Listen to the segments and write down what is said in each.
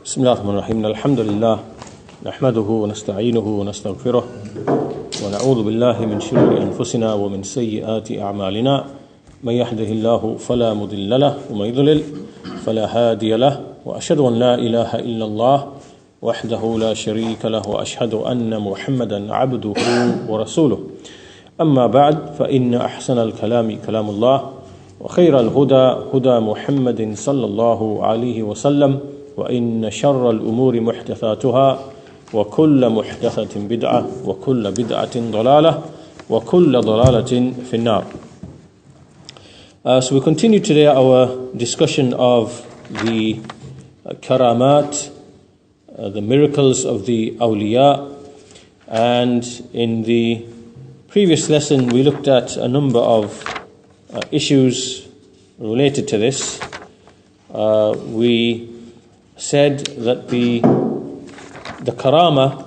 بسم الله الرحمن الرحيم الحمد لله نحمده ونستعينه ونستغفره ونعوذ بالله من شرور أنفسنا ومن سيئات أعمالنا من يهده الله فلا مضل له ومن يضلل فلا هادي له وأشهد أن لا إله إلا الله وحده لا شريك له وأشهد أن محمدا عبده ورسوله أما بعد فإن أحسن الكلام كلام الله وخير الهدى هدى محمد صلى الله عليه وسلم وإن شر الأمور محدثاتها وكل محدثة بدعة وكل بدعة ضلالة وكل ضلالة في النار. So we continue today our discussion of the karamat, the miracles of the awliya, and in the previous lesson we looked at a number of issues related to this. We said that the karama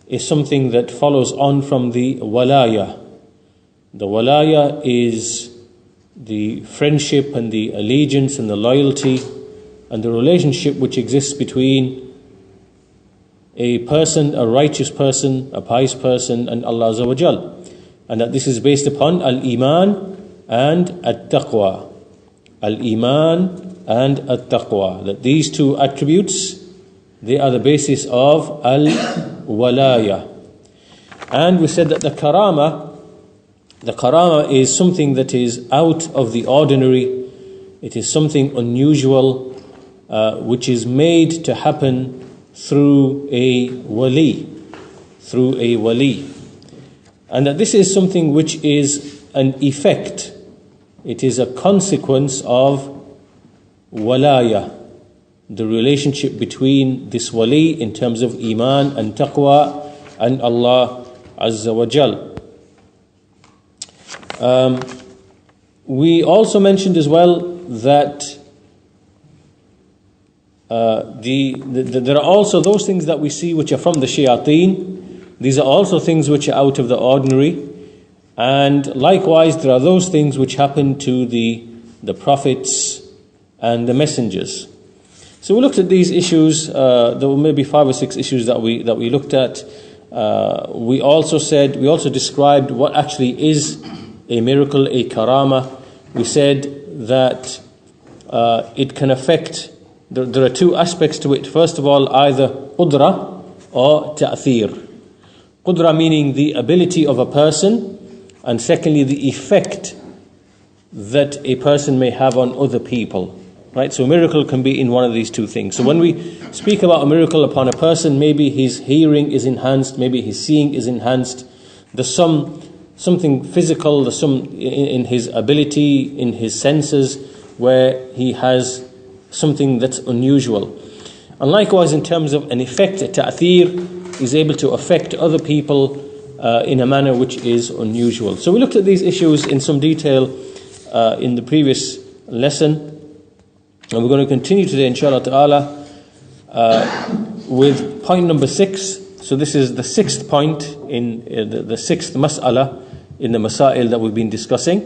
is something that follows on from the walaya. The walaya is the friendship and the allegiance and the loyalty and the relationship which exists between a person, a righteous person, a pious person, and Allah Azza wa Jal. And that this is based upon al-iman and at-taqwa. Al-iman and at-taqwa. That these two attributes, they are the basis of al-walaya. And we said that the karama is something that is out of the ordinary. It is something unusual, which is made to happen through a wali. And that this is something which is an effect. It is a consequence of walaya, the relationship between this wali in terms of iman and taqwa and Allah Azza wa Jal. We also mentioned as well that there are also those things that we see which are from the shayateen. These are also things which are out of the ordinary. And likewise, there are those things which happen to the prophets and the messengers. So we looked at these issues. There were maybe 5 or 6 issues that we looked at. We also described what actually is a miracle, a karama. We said that it can affect. There are 2 aspects to it. First of all, either qudra or ta'thir. Qudra meaning the ability of a person, and secondly, the effect that a person may have on other people. Right? So a miracle can be in one of these 2 things. So when we speak about a miracle upon a person, maybe his hearing is enhanced, maybe his seeing is enhanced. There's something physical, there's some in his ability, in his senses, where he has something that's unusual. And likewise, in terms of an effect, a ta'thir is able to affect other people in a manner which is unusual. So we looked at these issues in some detail in the previous lesson, and we're going to continue today, inshallah ta'ala, with point number 6. So this is the 6th point in the 6th mas'ala in the masail that we've been discussing.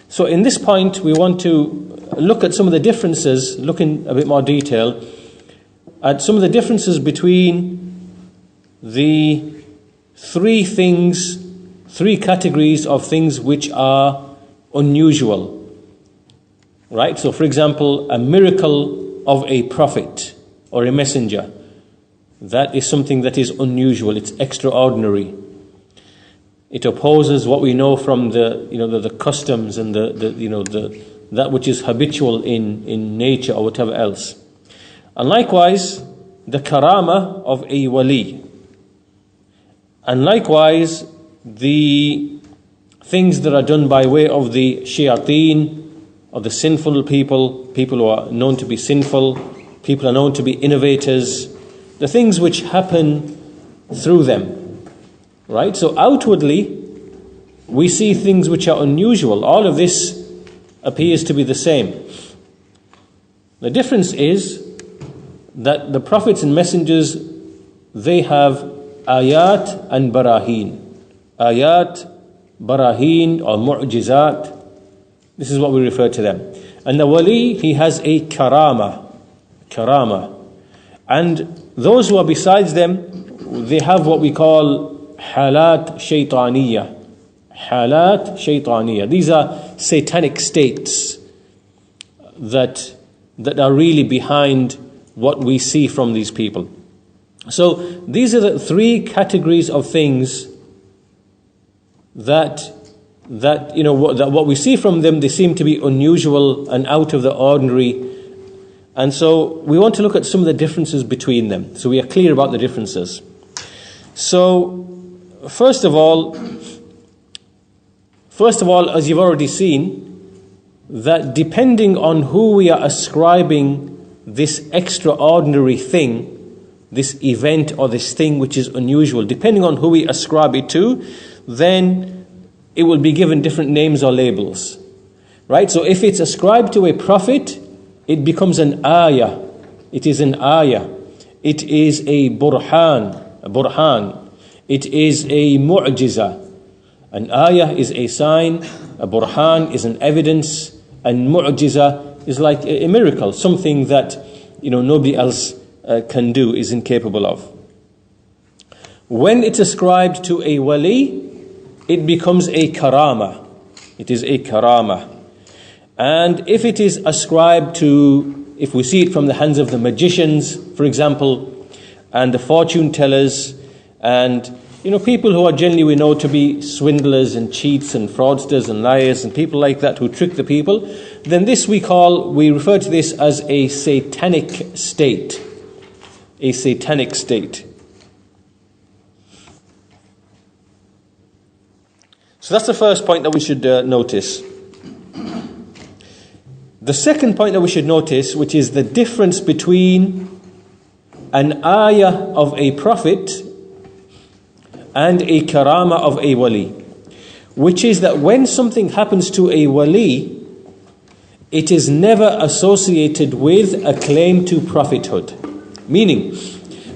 So in this point, we want to look at some of the differences, look in a bit more detail at some of the differences between the 3 categories of things which are unusual. Right? So for example, a miracle of a prophet or a messenger, that is something that is unusual, it's extraordinary. It opposes what we know from the customs and that which is habitual in nature or whatever else. And likewise, the karama of a wali. And likewise, the things that are done by way of the shayateen, of the sinful people who are known to be sinful, people are known to be innovators, the things which happen through them. Right? So outwardly, we see things which are unusual. All of this appears to be the same. The difference is that the prophets and messengers, they have ayat and barahin. Ayat, barahin or mu'jizat. This is what we refer to them. And the wali, he has a karama. And those who are besides them, they have what we call halat shaytaniyah. Halat shaytaniyah. These are satanic states that are really behind what we see from these people. So these are the three categories of things that what we see from them. They seem to be unusual and out of the ordinary. And so we want to look at some of the differences between them, so we are clear about the differences. So first of all, as you've already seen, that depending on who we are ascribing this extraordinary thing, this event or this thing which is unusual, depending on who we ascribe it to, then it will be given different names or labels. Right? So if it's ascribed to a prophet, it becomes an ayah. It is an ayah. It is a burhan. It is a mu'jiza. An ayah is a sign, a burhan is an evidence, and mu'jiza is like a miracle, something that nobody else can do, is incapable of. When it's ascribed to a wali, it becomes a karama. It is a karama. And if it is ascribed to, if we see it from the hands of the magicians, for example, and the fortune tellers, and people who are generally we know to be swindlers and cheats and fraudsters and liars and people like that who trick the people, then this we refer to this as a satanic state. A satanic state. So that's the first point that we should notice. The second point that we should notice, which is the difference between an ayah of a prophet and a karama of a wali, which is that when something happens to a wali, it is never associated with a claim to prophethood. Meaning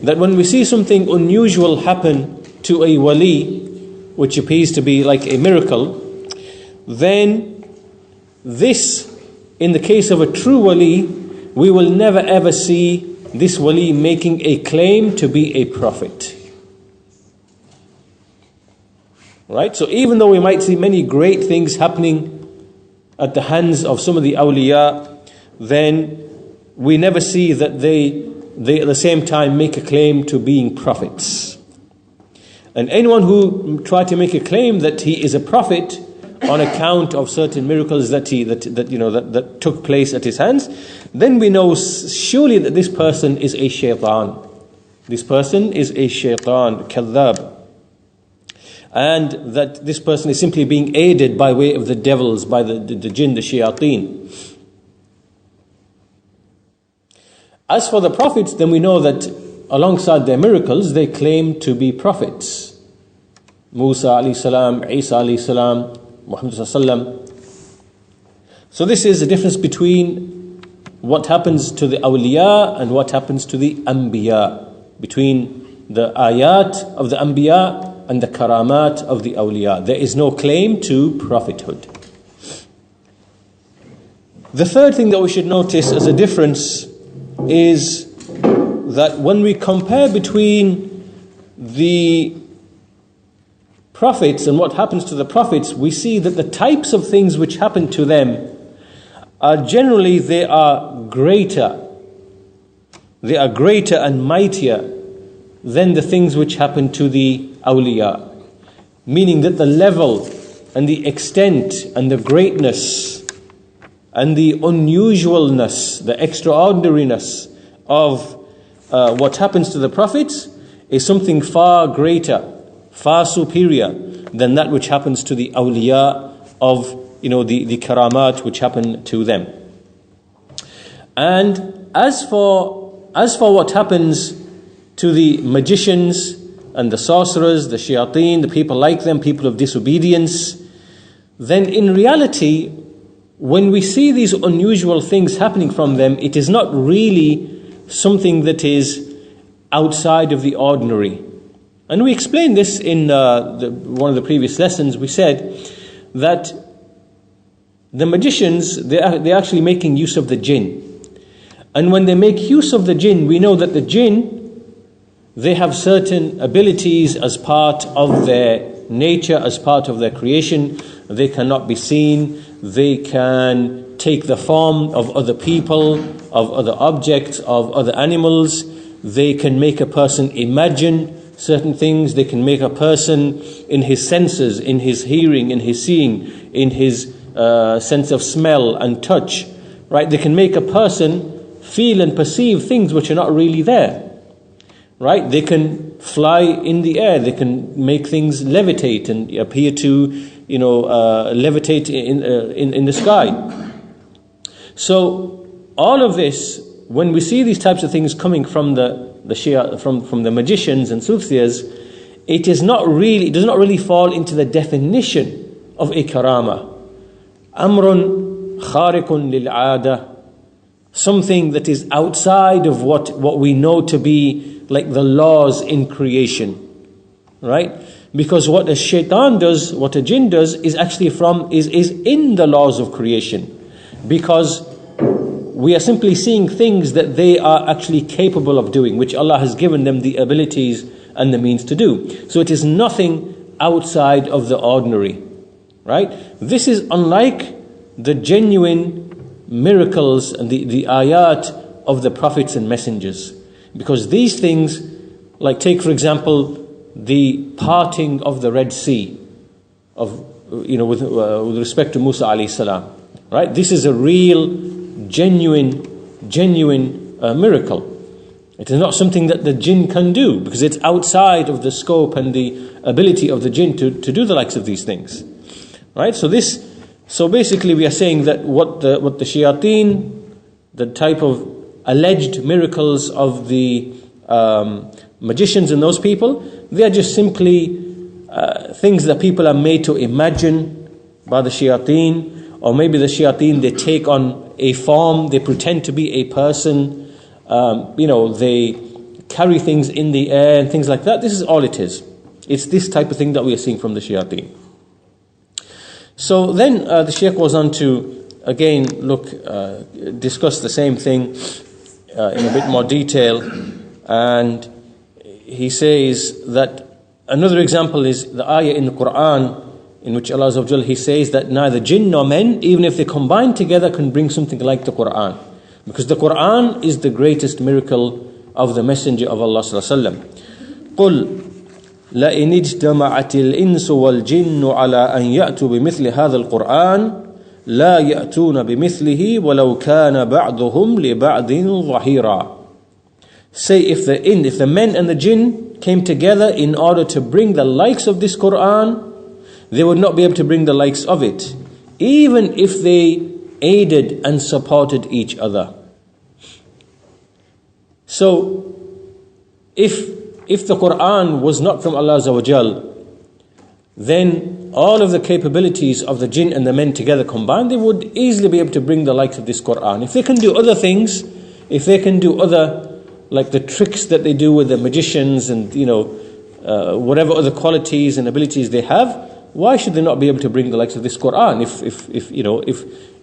that when we see something unusual happen to a wali, which appears to be like a miracle, then this, in the case of a true wali, we will never ever see this wali making a claim to be a prophet. Right? So even though we might see many great things happening at the hands of some of the awliya, then we never see that they at the same time make a claim to being prophets. And anyone who tried to make a claim that he is a prophet on account of certain miracles that took place at his hands, then we know surely that this person is a shaitan. This person is a shaitan, kadhab. And that this person is simply being aided by way of the devils, by the jinn, the shayateen. As for the prophets, then we know that alongside their miracles, they claim to be prophets. Musa alayhi salam, Isa alayhi salam, Muhammad sallam. So this is the difference between what happens to the awliya and what happens to the anbiya, between the ayat of the anbiya and the karamat of the awliya. There is no claim to prophethood. The third thing that we should notice as a difference is that when we compare between the prophets and what happens to the prophets, we see that the types of things which happen to them are generally, they are greater and mightier than the things which happen to the awliya. Meaning that the level and the extent and the greatness and the unusualness, the extraordinariness of what happens to the prophets is something far greater, far superior than that which happens to the awliya of the karamat which happen to them. And as for what happens to the magicians and the sorcerers, the shayateen, the people like them, people of disobedience, then in reality, when we see these unusual things happening from them, it is not really something that is outside of the ordinary. And we explained this in one of the previous lessons. We said that the magicians, they're actually making use of the jinn. And when they make use of the jinn, we know that the jinn, they have certain abilities as part of their nature, as part of their creation. They cannot be seen. They can take the form of other people, of other objects, of other animals. They can make a person imagine certain things. They can make a person in his senses, in his hearing, in his seeing, in his sense of smell and touch. Right? They can make a person feel and perceive things which are not really there. Right? They can fly in the air. They can make things levitate and appear to, levitate in the sky. So all of this, when we see these types of things coming from the Shia, from the magicians and soothsayers, it does not really fall into the definition of a karama. Amrun khariqun lil'ada, something that is outside of what we know to be like the laws in creation, right? Because what a shaitan does, what a jinn does, is actually is in the laws of creation. Because we are simply seeing things that they are actually capable of doing, which Allah has given them the abilities and the means to do. So it is nothing outside of the ordinary, right? This is unlike the genuine miracles and the ayat of the prophets and messengers. Because these things, like take for example, the parting of the Red Sea, with respect to Musa alayhi salam, right? This is a real, genuine miracle. It is not something that the jinn can do, because it's outside of the scope and the ability of the jinn to do the likes of these things, right? So basically, we are saying that what the shayateen, the type of alleged miracles of the magicians and those people, they are just simply things that people are made to imagine by the shayateen, or maybe the shayateen, they take on a form, they pretend to be a person, they carry things in the air and things like that. This is all it is. It's this type of thing that we are seeing from the shayateen. So then the Shaykh goes on to again discuss the same thing in a bit more detail, and he says that another example is the ayah in the Quran in which Allah Azza wa Jal, He says that neither jinn nor men, even if they combine together, can bring something like the Quran, because the Quran is the greatest miracle of the Messenger of Allah Sallallahu Alaihi Wasallam. قُلْ لئن اجتمعت الإنس والجن على أن يأتوا بمثل هذا القرآن لا يأتون بمثله ولو كان بعضهم لبعض ظهيرا. Say, if the men and the jinn came together in order to bring the likes of this Quran, they would not be able to bring the likes of it, even if they aided and supported each other. So, if the Quran was not from Allah Azza wa Jal, then all of the capabilities of the jinn and the men together combined, they would easily be able to bring the likes of this Quran. If they can do other things, if they can do other, like the tricks that they do with the magicians and, whatever other qualities and abilities they have, why should they not be able to bring the likes of this Quran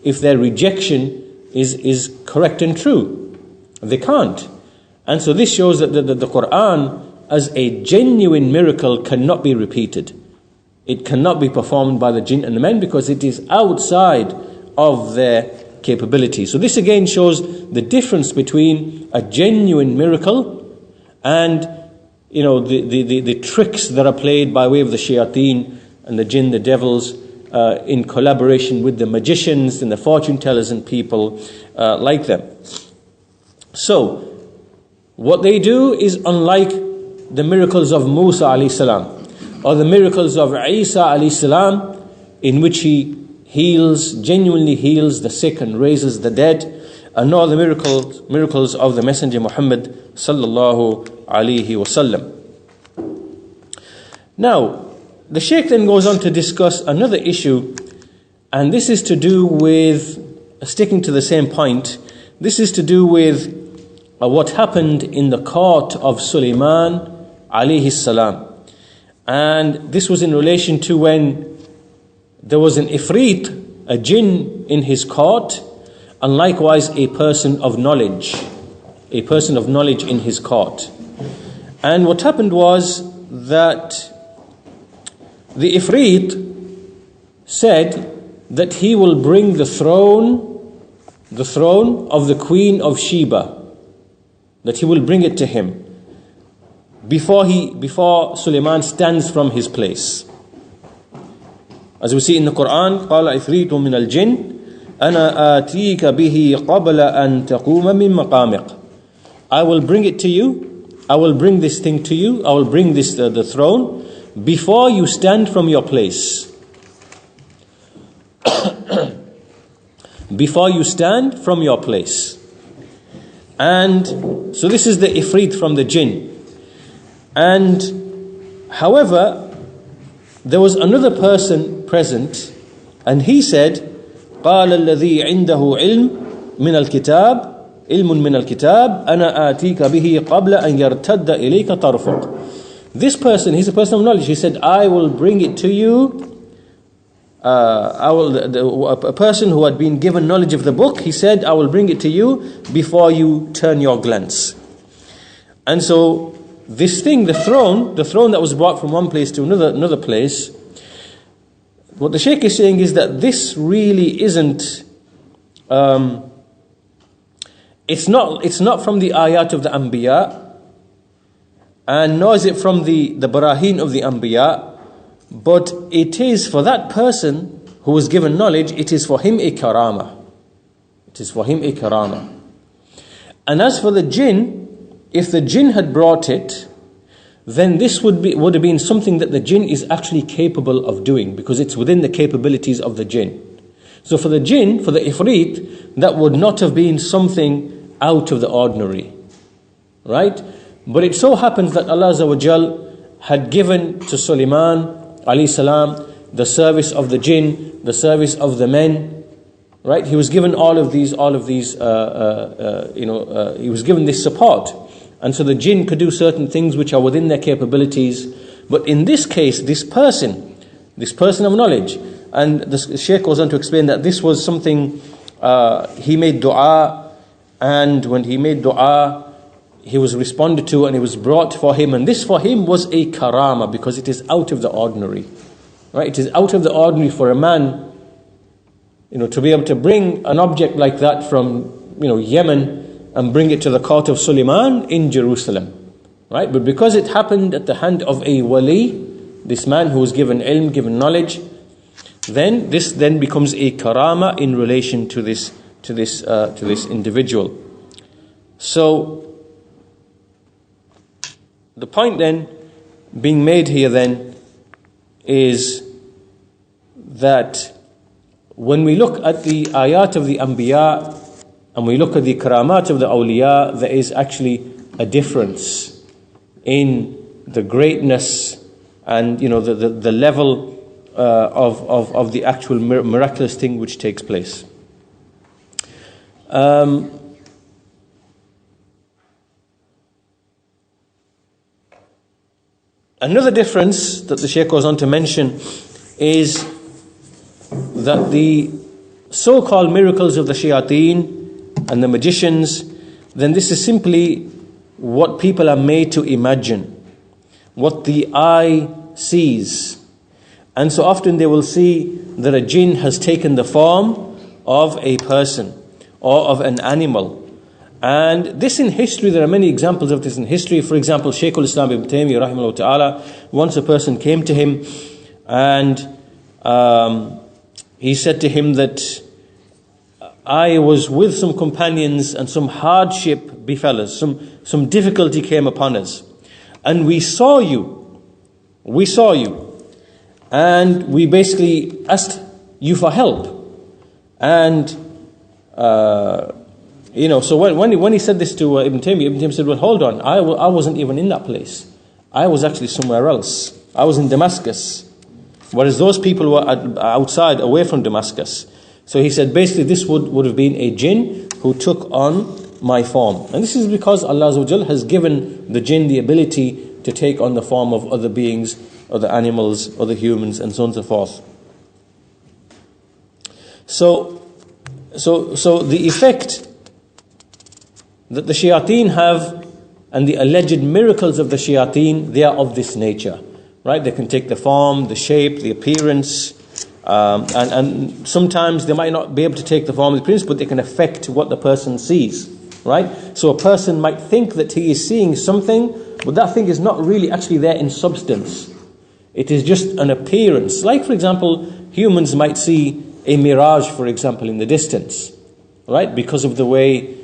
if their rejection is correct and true? They can't. And so this shows that the Quran as a genuine miracle cannot be repeated. It cannot be performed by the jinn and the men, because it is outside of their capability. So this again shows the difference between a genuine miracle and the tricks that are played by way of the shayateen and the jinn, the devils, in collaboration with the magicians and the fortune tellers and people like them. So what they do is unlike the miracles of Musa alayhi salam, or the miracles of Isa alayhi salam, in which he genuinely heals the sick and raises the dead, and nor the miracles of the Messenger Muhammad sallallahu alayhi wasallam. Now, the Shaykh then goes on to discuss another issue, and this is to do with, sticking to the same point, this is to do with what happened in the court of Sulaiman alayhi salam. And this was in relation to when there was an ifrit, a jinn in his court, and likewise a person of knowledge in his court. And what happened was that the Ifrit said that he will bring the throne of the Queen of Sheba, that he will bring it to him before Sulaiman stands from his place. As we see in the Quran, قال عفريت من الجن أنا آتيك به قبل أن تقوم من مقامك. I will bring it to you. I will bring this thing to you. I will bring this the throne before you stand from your place. Before you stand from your place. And so this is the Ifrit from the jinn. And however, there was another person present, and he said, قال الذي عنده علم من الكتاب علم من الكتاب أنا آتيك به قبل أن يرتد إليك طرفك. This person, he's a person of knowledge. He said, I will bring it to you. A person who had been given knowledge of the book, he said, I will bring it to you before you turn your glance. And so this thing, the throne that was brought from one place to another place, what the Shaykh is saying is that this really isn't, it's not from the ayat of the Anbiya, and nor is it from the Barahin of the Anbiya, but it is for that person who was given knowledge, it is for him a karama. It is for him a karama. And as for the jinn, if the jinn had brought it, then this would have been something that the jinn is actually capable of doing, because it's within the capabilities of the jinn. So for the jinn, for the ifrit, that would not have been something out of the ordinary, right? But it so happens that Allah Azza wa Jal had given to Sulaiman alayhi salam the service of the jinn, the service of the men, right? He was given all of these, he was given this support. And so the jinn could do certain things which are within their capabilities. But in this case, this person of knowledge, and the Shaykh goes on to explain that this was something, he made dua, and when he made dua, he was responded to and it was brought for him. And this for him was a karama, because it is out of the ordinary. Right? It is out of the ordinary for a man, to be able to bring an object like that from, Yemen, and bring it to the court of Sulaiman in Jerusalem. Right? But because it happened at the hand of a wali, this man who was given ilm, given knowledge, then this then becomes a karama in relation to this individual. So the point then being made here then is that when we look at the ayat of the Anbiya and we look at the karamat of the awliya, there is actually a difference in the greatness and the level of the actual miraculous thing which takes place. Another difference that the Shaykh goes on to mention is that the so-called miracles of the shayateen and the magicians, then this is simply what people are made to imagine, what the eye sees. And so often they will see that a jinn has taken the form of a person or of an animal. And this in history, there are many examples of this in history. For example, Shaykh al-Islam ibn Taymiyyah rahimahullah ta'ala, once a person came to him and he said to him that I was with some companions and some hardship befell us, some difficulty came upon us, and we saw you, and we basically asked you for help. And so when he said this to Ibn Taymiyyah said, well, hold on, I wasn't even in that place. I was actually somewhere else. I was in Damascus, whereas those people were outside, away from Damascus. So he said, basically this would have been a jinn who took on my form. And this is because Allah Azza wa Jal has given the jinn the ability to take on the form of other beings, other animals, other humans, and so on and so forth. So So the effect that the shayateen have and the alleged miracles of the shayateen, they are of this nature, right? They can take the form, the shape, the appearance, and sometimes they might not be able to take the form of the appearance, but they can affect what the person sees, right? So a person might think that he is seeing something, but that thing is not really actually there in substance. It is just an appearance. Like, for example, humans might see a mirage, for example, in the distance, right? Because of the way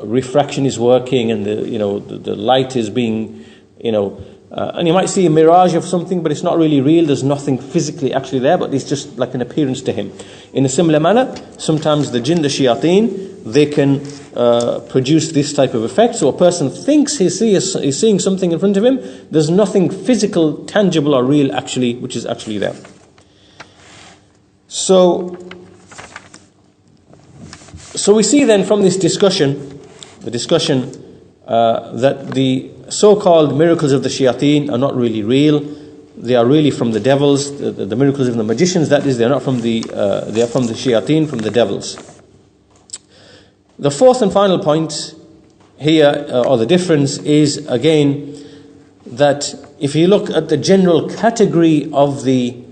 refraction is working and the light is being, and you might see a mirage of something, but it's not really real. There's nothing physically actually there, but it's just like an appearance to him. In a similar manner, sometimes the jinn, the shayateen, they can produce this type of effect. So a person thinks he's seeing something in front of him. There's nothing physical, tangible or real actually, which is actually there. So we see then from this discussion, that the so-called miracles of the shayateen are not really real. They are really from the devils. The miracles of the magicians, that is, they are not from they are from the shayateen, from the devils. The fourth and final point here, or the difference, is again that if you look at the general category of the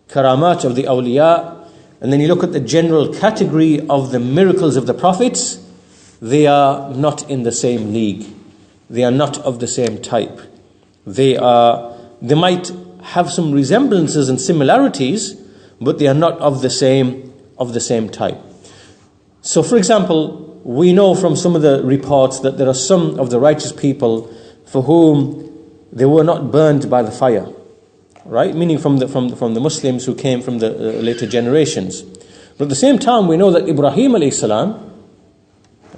karamat of the awliya, and then you look at the general category of the miracles of the prophets, they are not in the same league. They are not of the same type. They might have some resemblances and similarities, but they are not of the same type. So, for example, we know from some of the reports that there are some of the righteous people for whom they were not burned by the fire, right? Meaning from the Muslims who came from the later generations. But at the same time, we know that Ibrahim alayhi salam,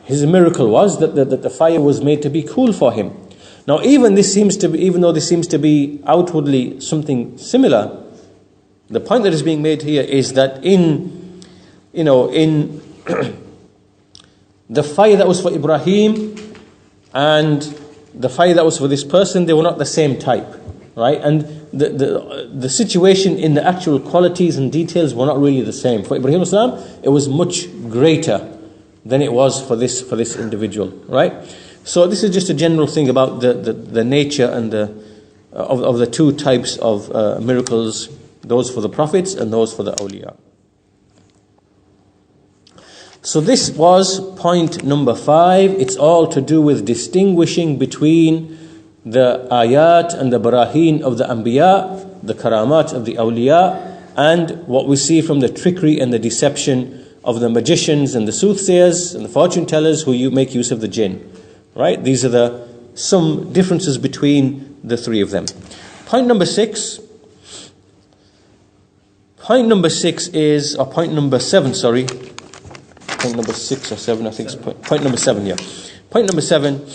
his miracle was that the fire was made to be cool for him. Now, even though this seems to be outwardly something similar, the point that is being made here is that in the fire that was for Ibrahim and the fire that was for this person, they were not the same type, right? And the situation in the actual qualities and details were not really the same. For Ibrahim as-salam, it was much greater than it was for this individual, right? So this is just a general thing about the nature and of the two types of miracles, those for the prophets and those for the awliya. So this was point number 5. It's all to do with distinguishing between the ayat and the barahin of the anbiya, the karamat of the awliya, and what we see from the trickery and the deception of the magicians and the soothsayers and the fortune tellers who make use of the jinn. Right? These are some differences between the three of them. Point number 7, Point number 6 Point number 7,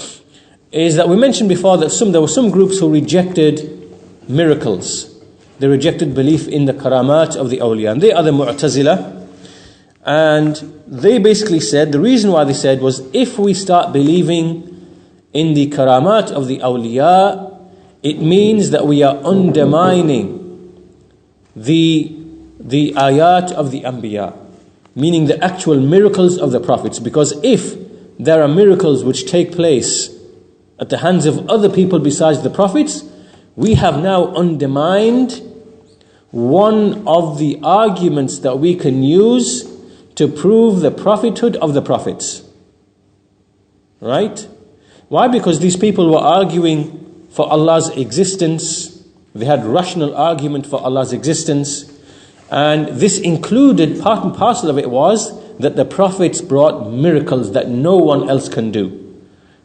is that we mentioned before that there were some groups who rejected miracles. They rejected belief in the karamat of the awliya. And they are the Mu'tazila. And they basically said, the reason why they said was, if we start believing in the karamat of the awliya, it means that we are undermining the ayat of the anbiya, meaning the actual miracles of the prophets. Because if there are miracles which take place at the hands of other people besides the prophets, we have now undermined one of the arguments that we can use to prove the prophethood of the prophets. Right? Why? Because these people were arguing for Allah's existence. They had rational argument for Allah's existence. And this included, part and parcel of it was, that the prophets brought miracles that no one else can do.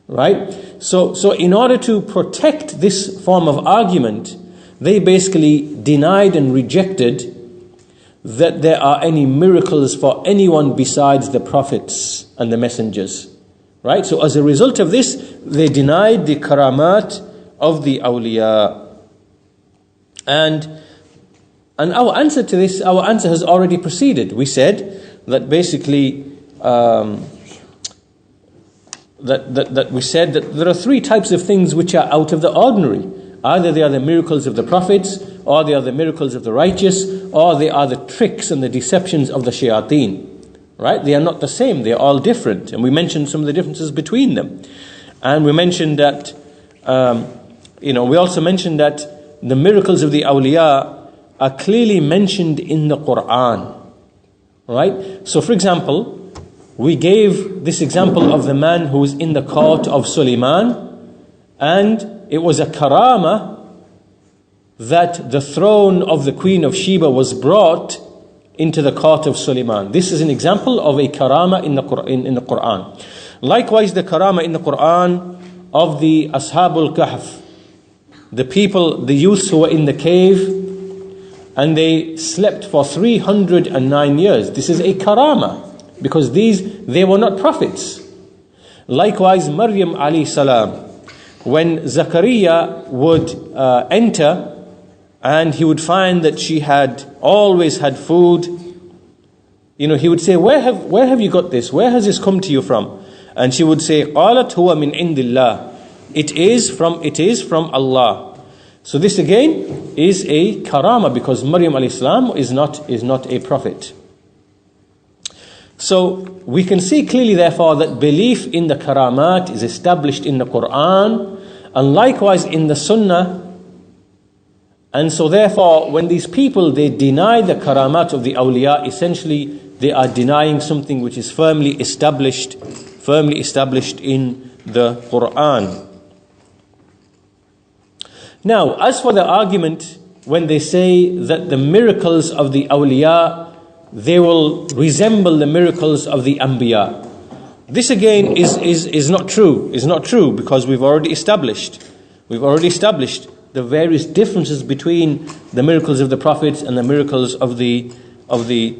Right? So in order to protect this form of argument, they basically denied and rejected that there are any miracles for anyone besides the prophets and the messengers. Right? So as a result of this, they denied the karamat of the awliya. And our answer to this, our answer has already proceeded. We said that basically, that we said that there are three types of things which are out of the ordinary. Either they are the miracles of the prophets, or they are the miracles of the righteous, or they are the tricks and the deceptions of the shayateen. Right? They are not the same, they are all different. And we mentioned some of the differences between them. And we mentioned that, we also mentioned that the miracles of the awliya are clearly mentioned in the Quran. Right? So for example, we gave this example of the man who was in the court of Suleiman, and it was a karama that the throne of the Queen of Sheba was brought into the court of Suleiman. This is an example of a karama in the Quran. Likewise, the karama in the Quran of the Ashabul Kahf, the people, the youths who were in the cave, and they slept for 309 years. This is a karama, because they were not prophets. Likewise, Maryam alayhi salam, when Zakaria would enter, and he would find that she had always had food, he would say, where have you got this? Where has this come to you from? And she would say, قالت هو من عند الله. It is from Allah. So this again is a karama, because Maryam alayhi salam is not a prophet. So we can see clearly therefore that belief in the karamat is established in the Quran and likewise in the Sunnah. And so therefore when these people, they deny the karamat of the awliya, essentially they are denying something which is firmly established in the Quran. Now, as for the argument when they say that the miracles of the awliya, they will resemble the miracles of the anbiya, this again is not true. Is not true, because we've already established the various differences between the miracles of the prophets and the miracles of the awliya.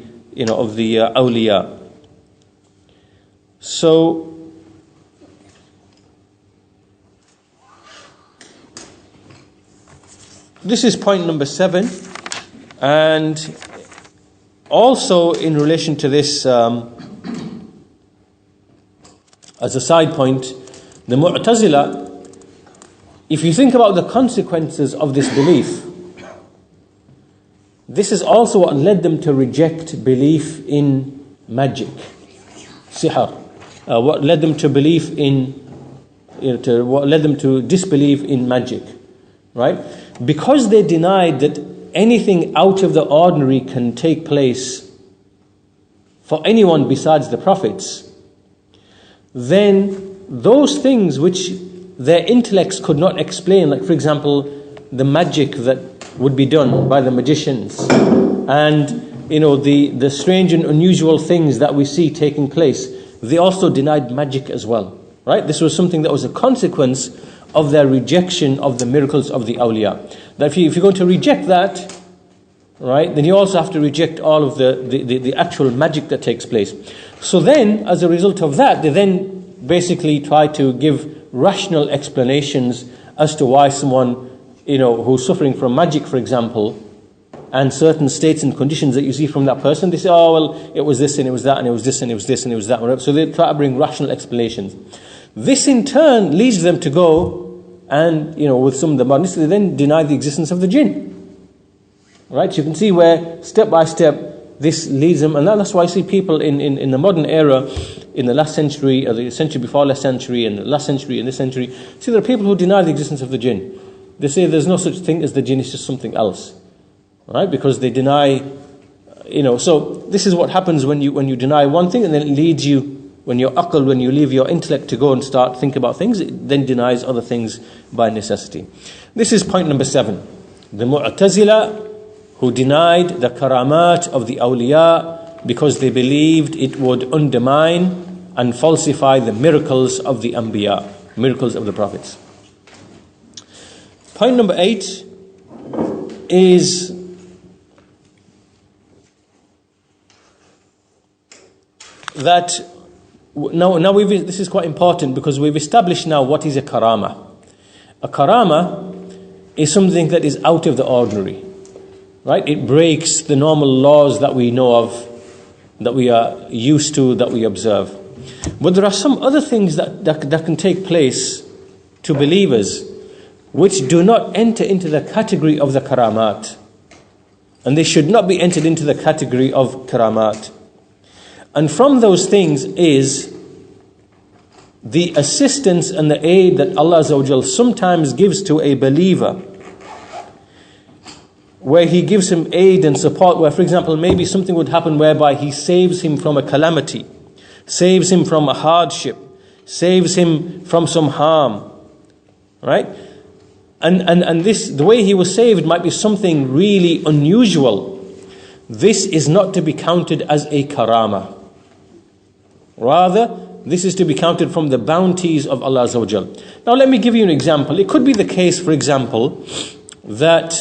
So this is point number 7, and also in relation to this, as a side point, the Mu'tazila, if you think about the consequences of this belief, this is also what led them to reject belief in magic, sihr, what led them to believe in, what led them to disbelieve in magic, right? Because they denied that anything out of the ordinary can take place for anyone besides the prophets, then those things which their intellects could not explain, like for example the magic that would be done by the magicians, and the strange and unusual things that we see taking place, they also denied magic as well, right? This was something that was a consequence of their rejection of the miracles of the awliya. That if you're going to reject that, right, then you also have to reject all of the actual magic that takes place. So then, as a result of that, they then basically try to give rational explanations as to why someone, who's suffering from magic, for example, and certain states and conditions that you see from that person, they say, oh, well, it was this and it was that and it was this and it was this and it was that. So they try to bring rational explanations. This in turn leads them to go and, with some of the modernists, they then deny the existence of the jinn. Right? So you can see where, step by step, this leads them, and that's why I see people in the modern era, in the last century, or the century before last century, and the last century, and this century, see there are people who deny the existence of the jinn. They say there's no such thing as the jinn, it's just something else. Right? Because they deny, so this is what happens when you deny one thing, and then it leads you, when you leave your intellect to go and start think about things, it then denies other things by necessity. This is point number 7. The Mu'tazila, who denied the karamat of the awliya because they believed it would undermine and falsify the miracles of the anbiya, miracles of the prophets. Point number 8 is that now this is quite important, because we've established now what is a karama. A karama is something that is out of the ordinary. Right? It breaks the normal laws that we know of, that we are used to, that we observe. But there are some other things that can take place to believers, which do not enter into the category of the karamat. And they should not be entered into the category of karamat. And from those things is the assistance and the aid that Allah Azza wa Jal sometimes gives to a believer, where He gives him aid and support, where, for example, maybe something would happen whereby He saves him from a calamity, saves him from a hardship, saves him from some harm, right? And this, the way he was saved might be something really unusual. This is not to be counted as a karama. Rather, this is to be counted from the bounties of Allah Azza wa Jal. Now let me give you an example. It could be the case, for example, that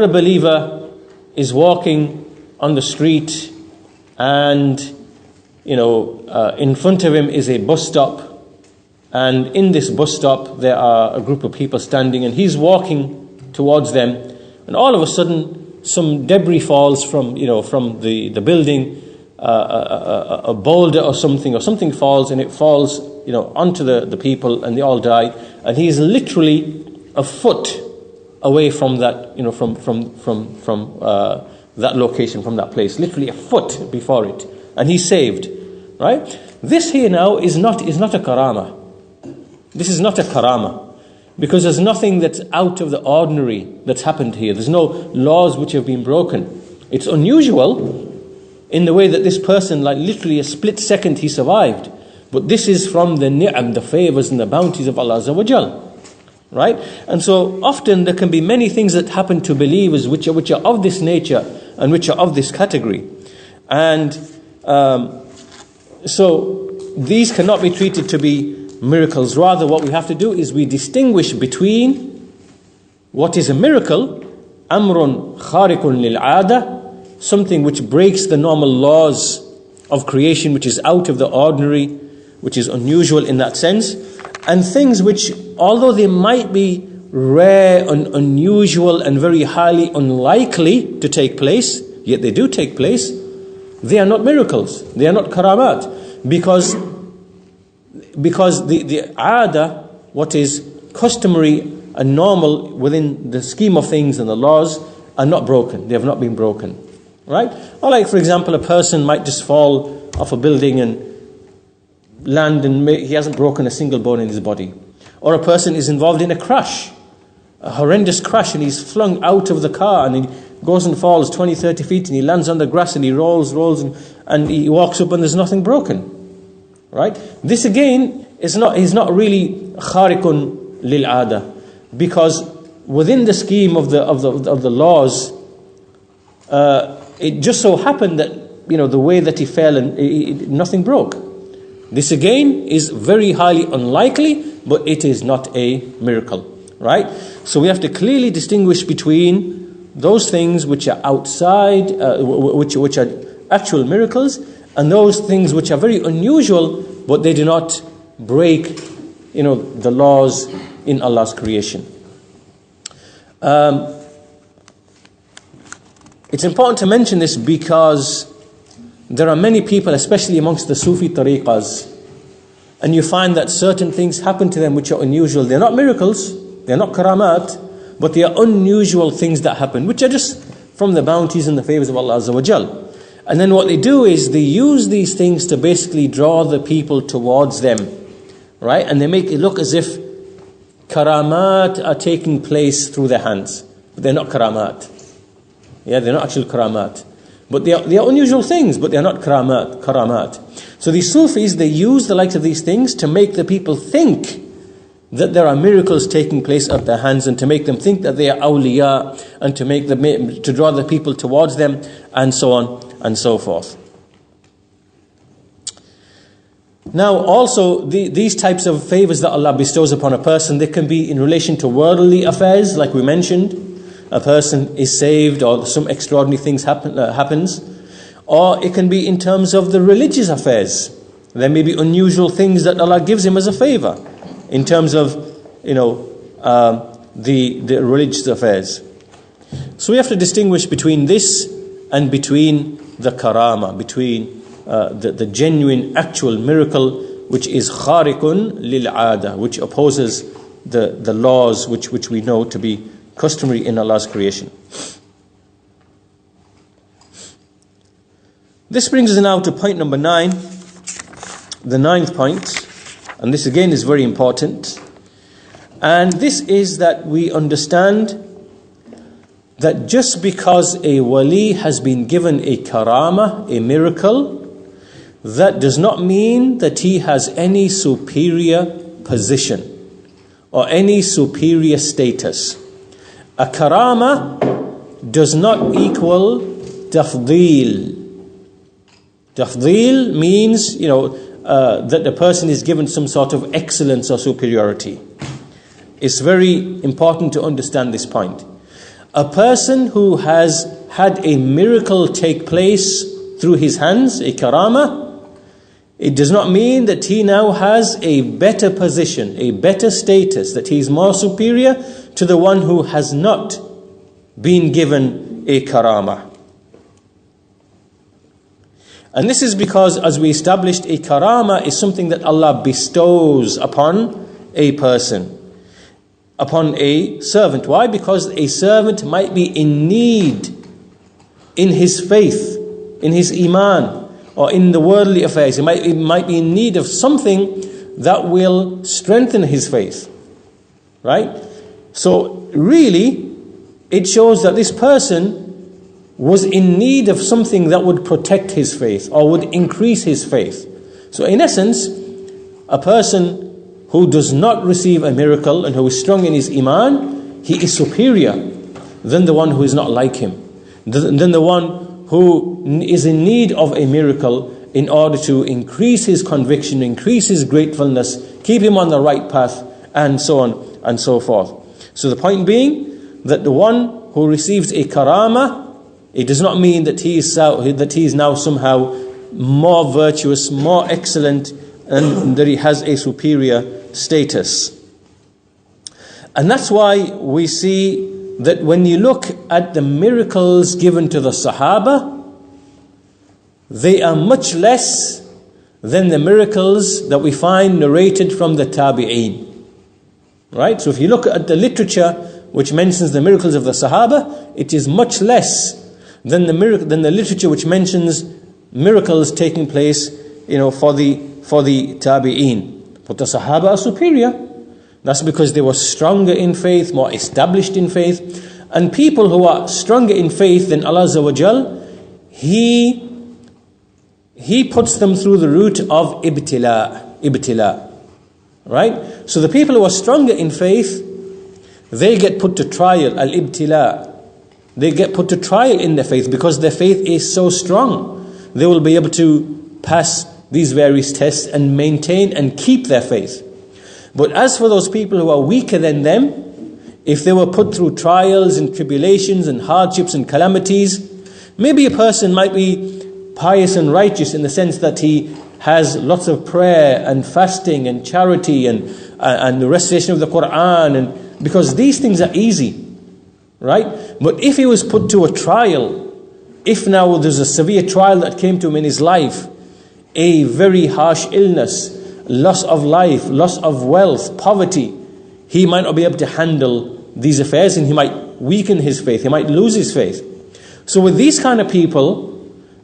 a believer is walking on the street and, in front of him is a bus stop. And in this bus stop, there are a group of people standing, and he's walking towards them. And all of a sudden, some debris falls from the building, a boulder or something falls, and it falls, onto the people, and they all die. And he's literally a foot away from that, from that location, from that place, literally a foot before it, and he's saved, right? This here now is not a karama. This is not a karama, because there's nothing that's out of the ordinary that's happened here. There's no laws which have been broken. It's unusual in the way that this person, like literally a split second, he survived. But this is from the ni'am, the favors and the bounties of Allah Azza wa Jal, right? And so often there can be many things that happen to believers which are of this nature and which are of this category. And so these cannot be treated to be miracles. Rather, what we have to do is we distinguish between what is a miracle, amrun kharikun lil aada, something which breaks the normal laws of creation, which is out of the ordinary, which is unusual in that sense, and things which, although they might be rare and unusual and very highly unlikely to take place, yet they do take place. They are not miracles, they are not karamat, because the aada, what is customary and normal within the scheme of things and the laws, are not broken. They have not been broken, right? Or like, for example, a person might just fall off a building and land, and he hasn't broken a single bone in his body. Or a person is involved in a crash, a horrendous crash, and he's flung out of the car, and he goes and falls 20, 30 feet, and he lands on the grass, and he rolls, and he walks up, and there's nothing broken. Right? This again is not really kharikun lil aada, because within the scheme of the laws, it just so happened that the way that he fell and nothing broke. This again is very highly unlikely, but it is not a miracle. Right? So we have to clearly distinguish between those things which are outside, which are actual miracles, and those things which are very unusual, but they do not break, the laws in Allah's creation. It's important to mention this because there are many people, especially amongst the Sufi tariqas, and you find that certain things happen to them which are unusual. They're not miracles, they're not karamat, but they are unusual things that happen, which are just from the bounties and the favors of Allah Azza wa Jal. And then what they do is they use these things to basically draw the people towards them, right? And they make it look as if karamat are taking place through their hands, but they're not karamat. Yeah, they're not actual karamat, but they are unusual things, but they are not karamat. So these Sufis, they use the likes of these things to make the people think that there are miracles taking place at their hands, and to make them think that they are awliya, and to draw the people towards them, and so on and so forth. Now also, these types of favors that Allah bestows upon a person, they can be in relation to worldly affairs, like we mentioned. A person is saved, or some extraordinary things happens. Or it can be in terms of the religious affairs. There may be unusual things that Allah gives him as a favor in terms of, the religious affairs. So we have to distinguish between this and between the karama, between the genuine, actual miracle which is khariqun lil-'ada, which opposes the laws which we know to be customary in Allah's creation. This brings us now to point number 9, the 9th point, and this again is very important. And this is that we understand that just because a wali has been given a karama, a miracle, that does not mean that he has any superior position or any superior status. A karama does not equal tafdeel. Tafdeel means, that the person is given some sort of excellence or superiority. It's very important to understand this point. A person who has had a miracle take place through his hands, a karama, it does not mean that he now has a better position, a better status, that he is more superior to the one who has not been given a karama. And this is because, as we established, a karama is something that Allah bestows upon a person, upon a servant. Why? Because a servant might be in need in his faith, in his iman, or in the worldly affairs. He might be in need of something that will strengthen his faith. Right? So really, it shows that this person was in need of something that would protect his faith or would increase his faith. So in essence, a person who does not receive a miracle and who is strong in his iman, he is superior than the one who is not like him, than the one who is in need of a miracle in order to increase his conviction, increase his gratefulness, keep him on the right path, and so on and so forth. So the point being that the one who receives a karama, it does not mean that he is now somehow more virtuous, more excellent, and that he has a superior status. And that's why we see that when you look at the miracles given to the Sahaba, they are much less than the miracles that we find narrated from the Tabi'een. Right? So if you look at the literature which mentions the miracles of the Sahaba, it is much less than the literature which mentions miracles taking place, for the Tabi'een. But the Sahaba are superior. That's because they were stronger in faith, more established in faith. And people who are stronger in faith than Allah Azza wa Jal, He puts them through the route of ibtila. Right? So the people who are stronger in faith, they get put to trial, al-ibtila. They get put to trial in their faith because their faith is so strong. They will be able to pass these various tests and maintain and keep their faith. But as for those people who are weaker than them, if they were put through trials and tribulations and hardships and calamities, maybe a person might be pious and righteous in the sense that he has lots of prayer and fasting and charity and the recitation of the Quran, and because these things are easy. Right? But if he was put to a trial, if now there's a severe trial that came to him in his life, a very harsh illness, loss of life, loss of wealth, poverty, he might not be able to handle these affairs and he might weaken his faith, he might lose his faith. So with these kind of people,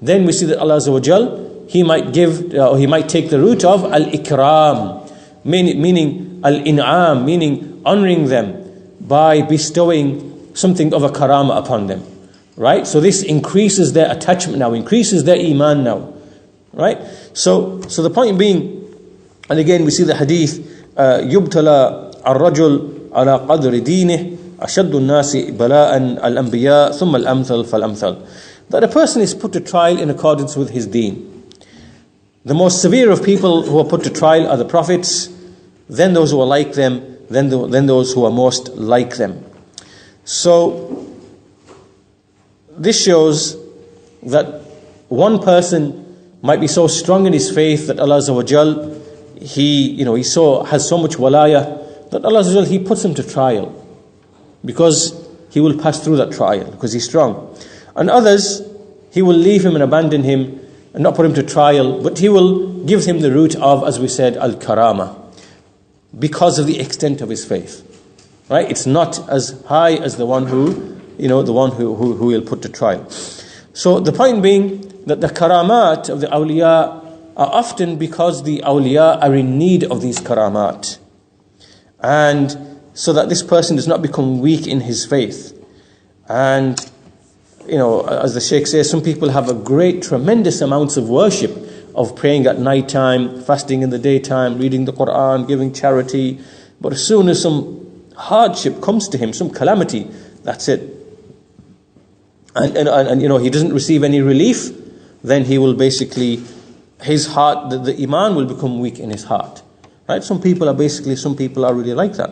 then we see that Allah Azza wa Jal, He might take the route of al-ikram, meaning al-in'am, meaning honoring them by bestowing something of a karama upon them, right? So this increases their attachment now, increases their iman now, right? So the point being, and again we see the hadith, يُبْتَلَى الرَّجُلُ عَلَى قَدْرِ دِينِهِ أَشَدُّ النَّاسِ بَلَاءً الْأَنْبِيَاء ثُمَّ الْأَمْثَلُ فَالْأَمْثَلُ. That a person is put to trial in accordance with his deen. The most severe of people who are put to trial are the prophets, then those who are like them, then those who are most like them. So this shows that one person might be so strong in his faith that Allah Azza wa Jal, he has so much walaya that Allah Azza wa Jal, He puts him to trial because he will pass through that trial because he's strong. And others, He will leave him and abandon him and not put him to trial, but he will give him the root of, as we said, al-karama, because of the extent of his faith. Right? It's not as high as the one who he'll put to trial. So the point being that the karamat of the awliya are often because the awliya are in need of these karamat, and so that this person does not become weak in his faith. And as the Shaykh says, some people have tremendous amounts of worship, of praying at night time, fasting in the daytime, reading the Quran, giving charity, but as soon as some hardship comes to him, some calamity, that's it. And he doesn't receive any relief, then he will basically, his heart, the iman will become weak in his heart. Right? Some people are really like that.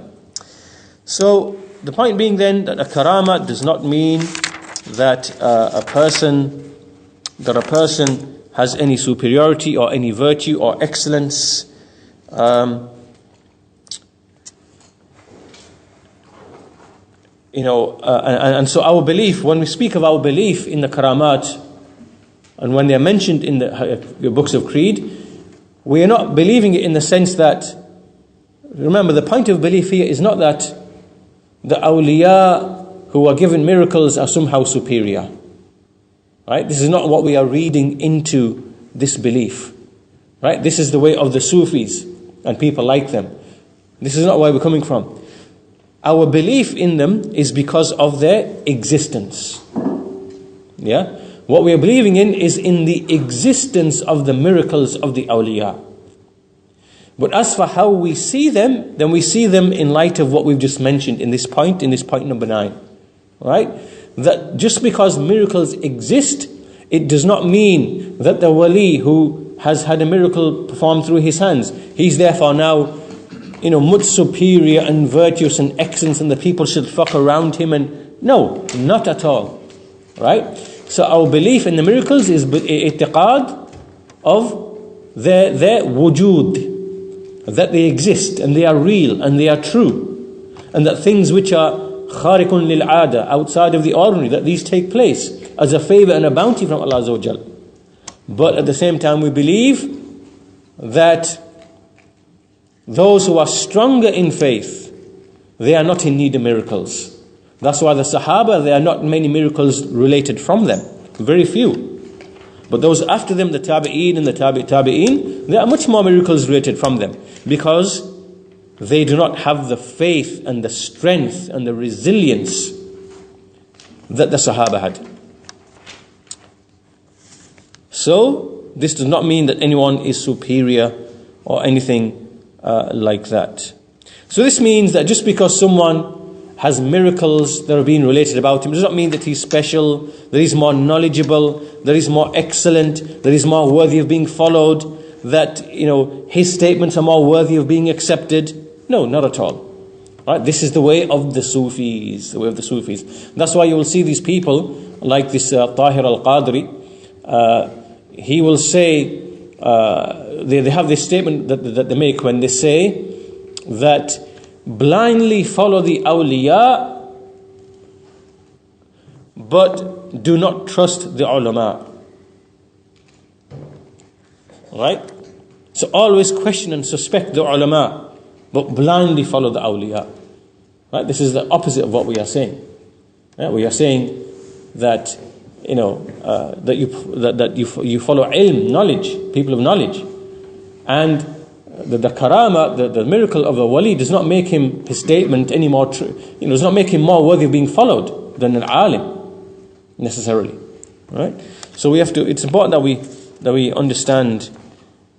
So the point being then that a karama does not mean that a person has any superiority or any virtue or excellence. And so our belief, when we speak of our belief in the karamat, and when they are mentioned in the books of creed, we are not believing it in the sense that, remember, the point of belief here is not that the awliya who are given miracles are somehow superior. Right? This is not what we are reading into this belief. Right? This is the way of the Sufis and people like them. This is not where we're coming from. Our belief in them is because of their existence. Yeah? What we are believing in is in the existence of the miracles of the awliya. But as for how we see them, then we see them in light of what we've just mentioned in this point number 9. Right? That just because miracles exist, it does not mean that the wali who has had a miracle performed through his hands, he's therefore now much superior and virtuous and excellent, and the people should flock around him. And no, not at all. Right? So our belief in the miracles is i'tiqad of their wujud, that they exist and they are real and they are true, and that things which are khariqun lil ada, outside of the ordinary, that these take place as a favor and a bounty from Allah Azza wa Jal. But at the same time we believe that those who are stronger in faith, they are not in need of miracles. That's why the Sahaba, there are not many miracles related from them. Very few. But those after them, the Tabi'een and the Tabi'een, there are much more miracles related from them. Because they do not have the faith and the strength and the resilience that the Sahaba had. So, this does not mean that anyone is superior or anything like that. So this means that just because someone has miracles that are being related about him, does not mean that he's special, that he's more knowledgeable, that he's more excellent, that he's more worthy of being followed, that his statements are more worthy of being accepted. No, not at all. Right? This is the way of the Sufis, That's why you will see these people like this Tahir al-Qadri. He will say, they have this statement that they make when they say that blindly follow the awliya, but do not trust the ulama. Right? So always question and suspect the ulama, but blindly follow the awliya. Right? This is the opposite of what we are saying. Right? We are saying that that you follow ilm, knowledge, people of knowledge, and the karama, the miracle of the wali does not make his statement any more true. Does not make him more worthy of being followed than an alim necessarily. Right? So it's important that we understand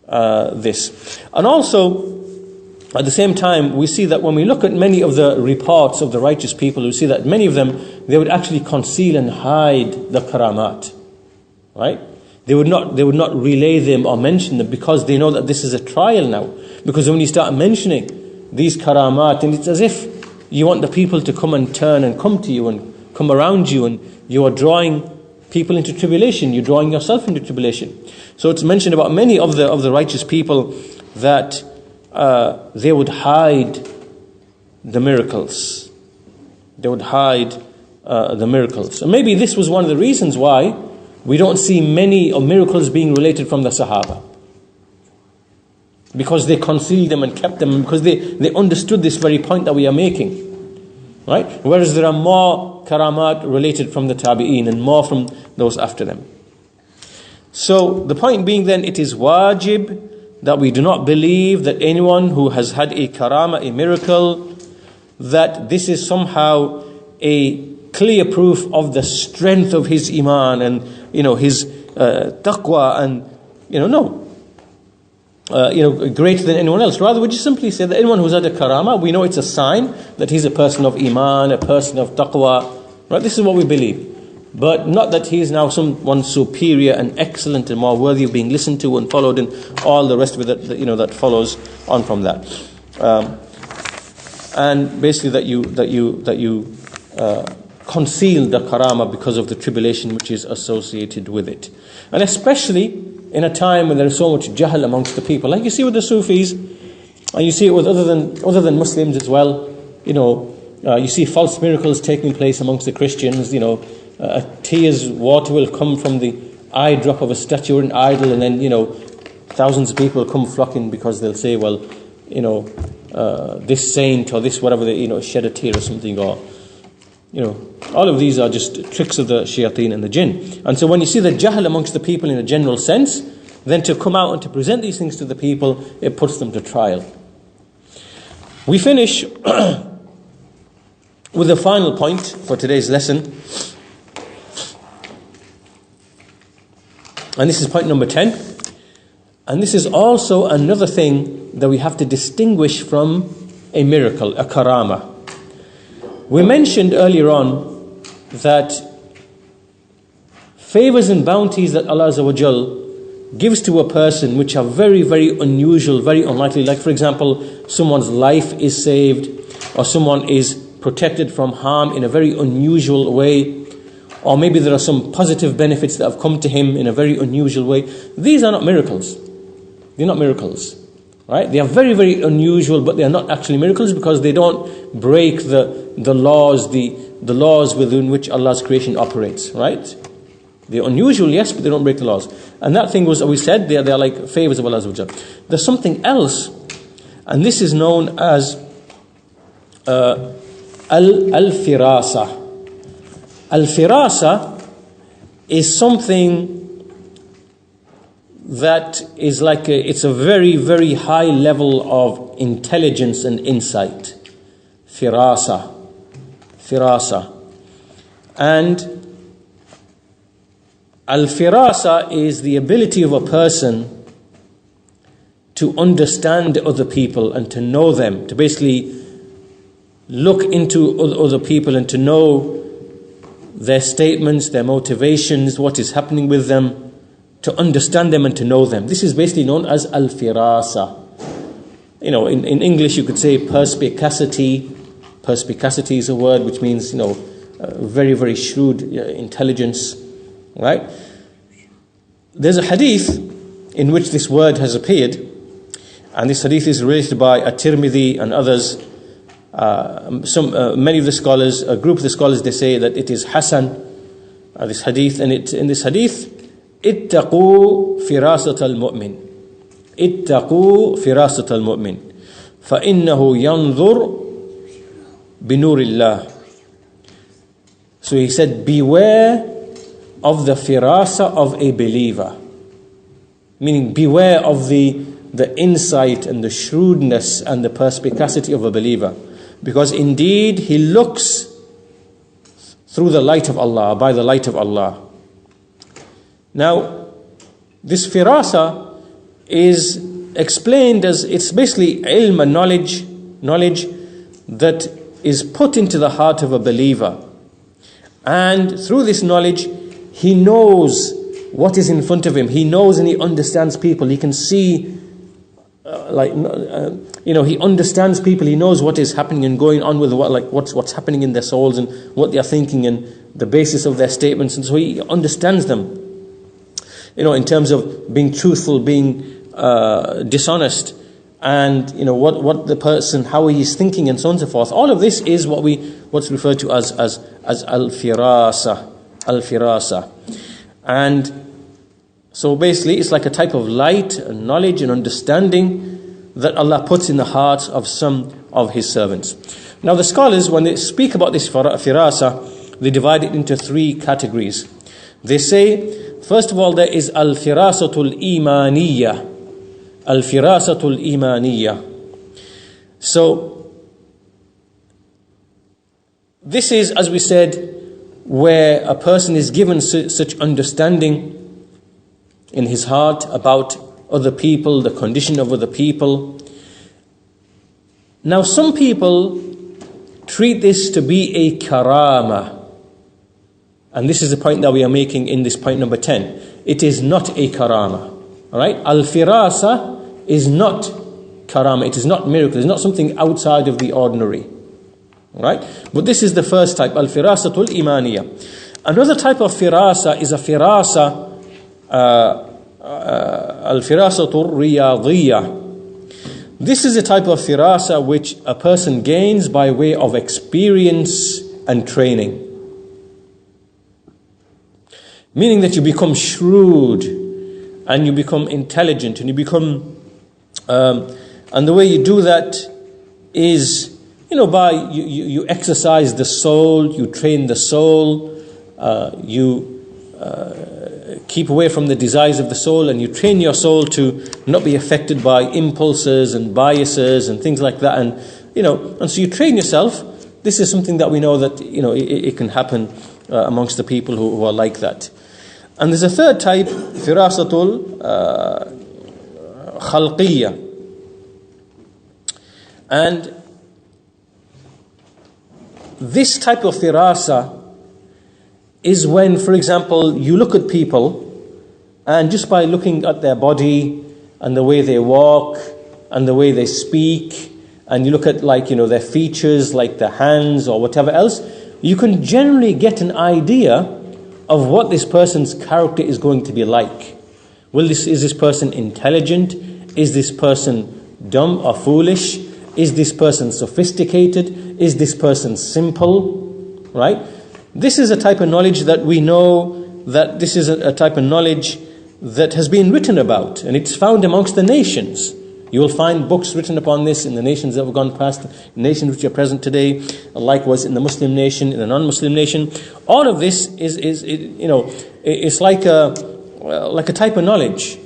this. And also, at the same time, we see that when we look at many of the reports of the righteous people, we see that many of them, they would actually conceal and hide the karamat. Right? They would not relay them or mention them, because they know that this is a trial now. Because when you start mentioning these karamat, and it's as if you want the people to come and turn and come to you and come around you, and you are drawing people into tribulation, you're drawing yourself into tribulation. So it's mentioned about many of the righteous people that they would hide the miracles. They would hide the miracles. And maybe this was one of the reasons why we don't see many miracles being related from the Sahaba, because they concealed them and kept them, because they understood this very point that we are making. Right? Whereas there are more karamat related from the tabi'een and more from those after them. So the point being then, it is wajib that we do not believe that anyone who has had a karama, a miracle, that this is somehow a clear proof of the strength of his iman and his taqwa, and no. Greater than anyone else. Rather, we just simply say that anyone who's had a karama, we know it's a sign that he's a person of iman, a person of taqwa. Right? This is what we believe. But not that he is now someone superior and excellent and more worthy of being listened to and followed, and all the rest of it that follows on from that. And basically that you conceal the karama because of the tribulation which is associated with it. And especially in a time when there is so much jahl amongst the people, like you see with the Sufis, and you see it with other than Muslims as well. You see false miracles taking place amongst the Christians. A tear's water will come from the eye drop of a statue or an idol, and then thousands of people will come flocking because they'll say, well, this saint or this whatever, they shed a tear or something, or all of these are just tricks of the shayateen and the jinn. And so when you see the jahl amongst the people in a general sense, then to come out and to present these things to the people, it puts them to trial. We finish with the final point for today's lesson. And this is point number 10. And this is also another thing that we have to distinguish from a miracle, a karama. We mentioned earlier on that favors and bounties that Allah Azza wa Jal gives to a person which are very, very unusual, very unlikely. Like, for example, someone's life is saved, or someone is protected from harm in a very unusual way, or maybe there are some positive benefits that have come to him in a very unusual way. These are not miracles. They're not miracles. Right? They are very, very unusual, but they are not actually miracles, because they don't break the laws within which Allah's creation operates. Right? They're unusual, yes, but they don't break the laws. And that thing was, we said, they are like favors of Allah Azza wa Jal. There's something else, and this is known as al-firasa. Al-firasa is something that is like it's a very, very high level of intelligence and insight. Firasa. And al-firasa is the ability of a person to understand other people and to know them, to basically look into other people and to know their statements, their motivations, what is happening with them, to understand them and to know them. This is basically known as al-firasa. In English you could say perspicacity. Perspicacity is a word which means, very, very shrewd intelligence. Right? There's a hadith in which this word has appeared, and this hadith is related by at-Tirmidhi and others. Many of the scholars, a group of the scholars, they say that it is Hasan, this hadith, and in this hadith, ittaqu firasat al-mu'min. Ittaqu firasat al-mu'min. فَإِنَّهُ يَنْظُرُ بِنُورِ اللَّهِ. So he said, beware of the firasa of a believer. Meaning, beware of the insight and the shrewdness and the perspicacity of a believer. Because indeed, he looks through the light of Allah, by the light of Allah. Now, this firasa is explained as, it's basically ilm and knowledge that is put into the heart of a believer. And through this knowledge, he knows what is in front of him. He knows and he understands people. He can see, he understands people. He knows what is happening and going on with what's happening in their souls and what they are thinking and the basis of their statements. And so he understands them. In terms of being truthful, being dishonest, and what the person, how he is thinking, and so on and so forth. All of this is what's referred to as al-firasa. And so basically it's like a type of light and knowledge and understanding that Allah puts in the hearts of some of His servants. Now the scholars, when they speak about this firasa, they divide it into three categories. They say, first of all, there is al-firasatul imaniyya. Al-firasatul imaniyya. So this is, as we said, where a person is given such understanding in his heart about other people, the condition of other people. Now some people treat this to be a karama. And this is the point that we are making in this point number 10. It is not a karama. Alright? Al-firasa is not karama. It is not miracle. It is not something outside of the ordinary. Right? But this is the first type, al-firasatul imaniyya. Another type of firasa is a firasa, al-firasatul riyadiyya. This is a type of firasa which a person gains by way of experience and training. Meaning that you become shrewd and you become intelligent and you become, and the way you do that is, by you exercise the soul, you train the soul, you keep away from the desires of the soul, and you train your soul to not be affected by impulses and biases and things like that. And so you train yourself. This is something that we know that it can happen amongst the people who are like that. And there's a third type, firasatul khalqiyya. And this type of firasa is when, for example, you look at people and just by looking at their body and the way they walk and the way they speak, and you look at their features like the hands or whatever else, you can generally get an idea of what this person's character is going to be like. Is this person intelligent? Is this person dumb or foolish? Is this person sophisticated? Is this person simple? Right? This is a type of knowledge that we know that this is a type of knowledge that has been written about, and it's found amongst the nations. You will find books written upon this in the nations that have gone past, nations which are present today, likewise in the Muslim nation, in the non-Muslim nation. All of this it's like a type of knowledge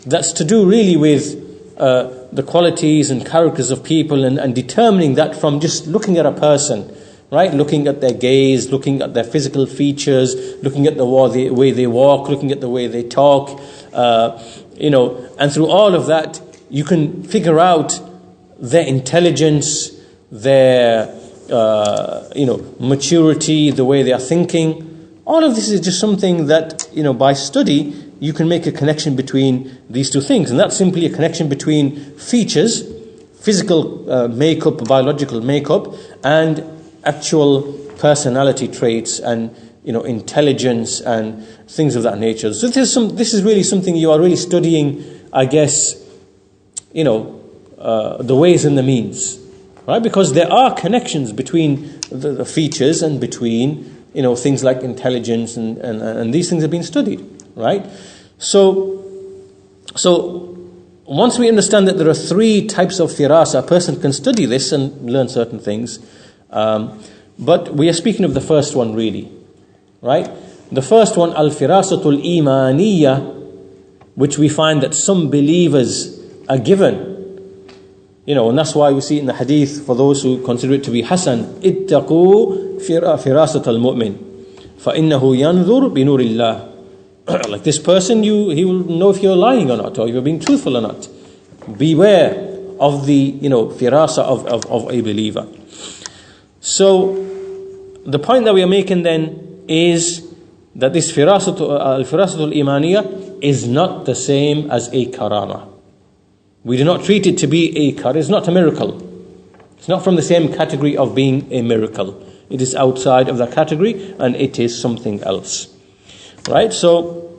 that's to do really with the qualities and characters of people, and determining that from just looking at a person, right? Looking at their gaze, looking at their physical features, looking at the way they walk, looking at the way they talk, and through all of that, you can figure out their intelligence, their maturity, the way they are thinking. All of this is just something that by study you can make a connection between these two things, and that's simply a connection between features, physical makeup, biological makeup, and actual personality traits and intelligence and things of that nature. So this is really something you are really studying, I guess. The ways and the means, right? Because there are connections between the features and between, things like intelligence and these things have been studied, right? So once we understand that there are three types of firasa, a person can study this and learn certain things. But we are speaking of the first one really, right? The first one, al-firasatul imaniyya, which we find that some believers are given, and that's why we see in the hadith, for those who consider it to be hasan, ittaqu firasat al-mu'min fa innahu yanzur bi nurillah. Like this person, he will know if you're lying or not, or if you're being truthful or not. Beware of the firasa of a believer. So the point that we are making then is that this al-firasatul imaniyya is not the same as a karama. We do not treat it to be a karama. It's not a miracle. It's not from the same category of being a miracle. It is outside of that category, and it is something else. Right? So,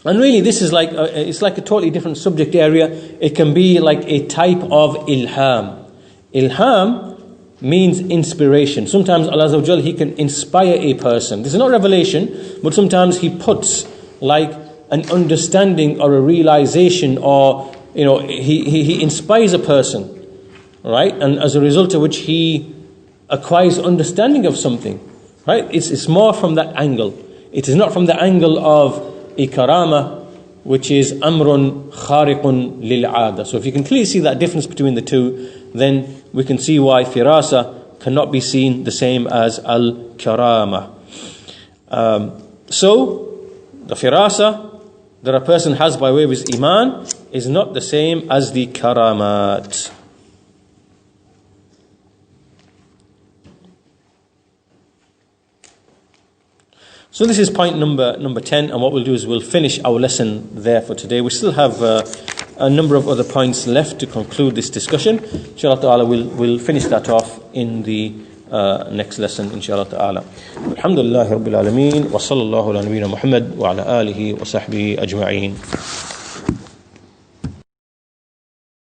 and really this is it's like a totally different subject area. It can be like a type of ilham. Ilham means inspiration. Sometimes Allah Azza wa Jal, He can inspire a person. This is not revelation, but sometimes He puts like an understanding or a realization, or he inspires a person, right? And as a result of which he acquires understanding of something, right? It's more from that angle. It is not from the angle of a karama, which is amrun khariqun lil'ada. So if you can clearly see that difference between the two, then we can see why firasa cannot be seen the same as al-karama. So the firasa that a person has by way of his iman is not the same as the karamat. So this is point number 10, and what we'll do is we'll finish our lesson there for today. We still have a number of other points left to conclude this discussion. Inshallah ta'ala, we'll finish that off in the next lesson, inshallah ta'ala. Alhamdulillah Rabbil Alameen, wa sallallahu ala nabiyyina Muhammad wa ala alihi wa sahbihi ajma'een.